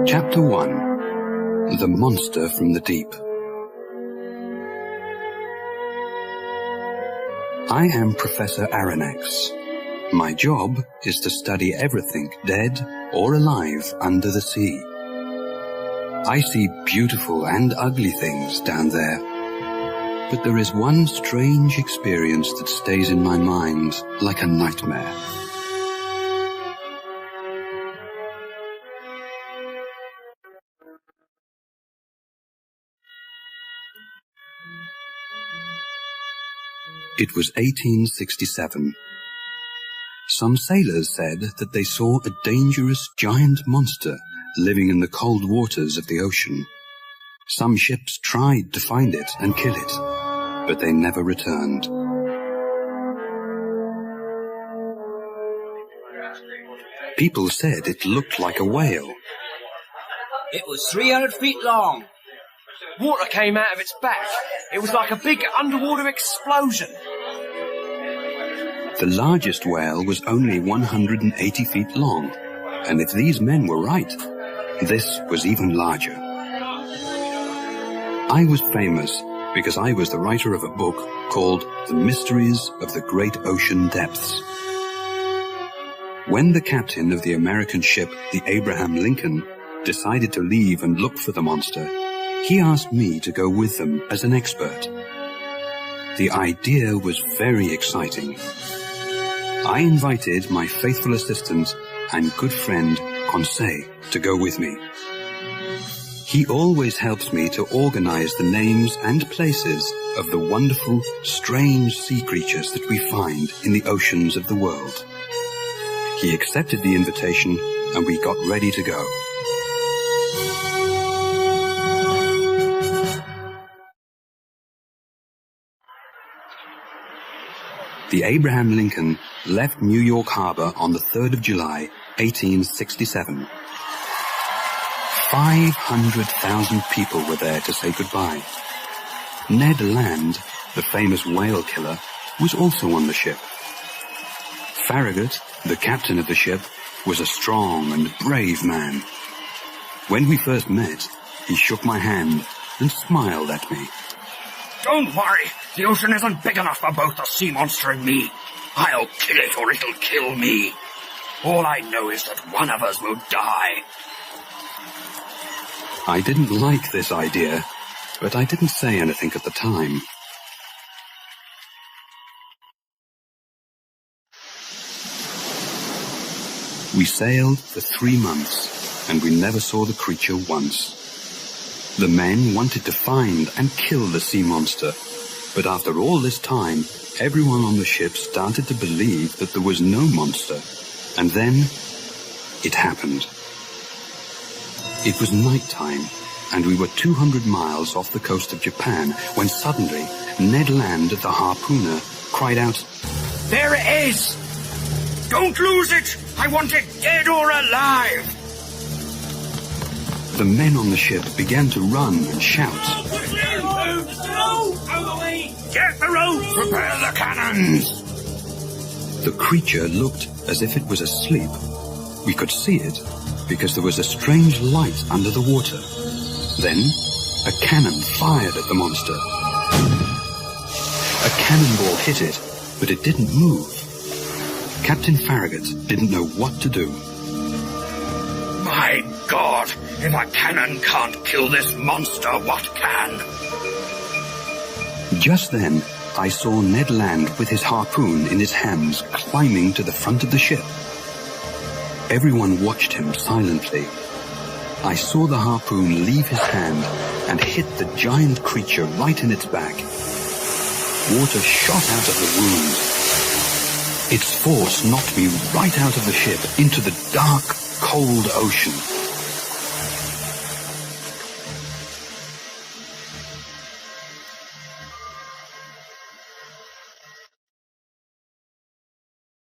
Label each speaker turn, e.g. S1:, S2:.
S1: Chapter 1. The Monster from the Deep. I am Professor Aronnax. My job is to study everything dead or alive under the sea. I see beautiful and ugly things down there. But there is one strange experience that stays in my mind like a nightmare. It was 1867. Some sailors said that they saw a dangerous giant monster living in the cold waters of the ocean. Some ships tried to find it and kill it, but they never returned. People said it looked like a whale.
S2: It was 300 feet long.
S3: Water came out of its back. It was like a big underwater explosion.
S1: The largest whale was only 180 feet long, and if these men were right, this was even larger. I was famous because I was the writer of a book called The Mysteries of the Great Ocean Depths. When the captain of the American ship, the Abraham Lincoln, decided to leave and look for the monster, he asked me to go with them as an expert. The idea was very exciting. I invited my faithful assistant and good friend, Conseil, to go with me. He always helps me to organize the names and places of the wonderful, strange sea creatures that we find in the oceans of the world. He accepted the invitation and we got ready to go. The Abraham Lincoln left New York Harbor on the 3rd of July, 1867. 500,000 people were there to say goodbye. Ned Land, the famous whale killer, was also on the ship. Farragut, the captain of the ship, was a strong and brave man. When we first met, he shook my hand and smiled at me.
S4: Don't worry, the ocean isn't big enough for both the sea monster and me. I'll kill it or it'll kill me. All I know is that one of us will die.
S1: I didn't like this idea, but I didn't say anything at the time. We sailed for 3 months, and we never saw the creature once. The men wanted to find and kill the sea monster, but after all this time, everyone on the ship started to believe that there was no monster. And then, it happened. It was nighttime, and we were 200 miles off the coast of Japan, when suddenly, Ned Land, the harpooner, cried out,
S4: There it is! Don't lose it! I want it dead or alive!
S1: The men on the ship began to run and shout.
S4: Get the rope! Prepare the cannons!
S1: The creature looked as if it was asleep. We could see it because there was a strange light under the water. Then, a cannon fired at the monster. A cannonball hit it, but it didn't move. Captain Farragut didn't know what to do.
S4: My God! If a cannon can't kill this monster, what can?
S1: Just then, I saw Ned Land with his harpoon in his hands climbing to the front of the ship. Everyone watched him silently. I saw the harpoon leave his hand and hit the giant creature right in its back. Water shot out of the wound. Its force knocked me right out of the ship into the dark, cold ocean.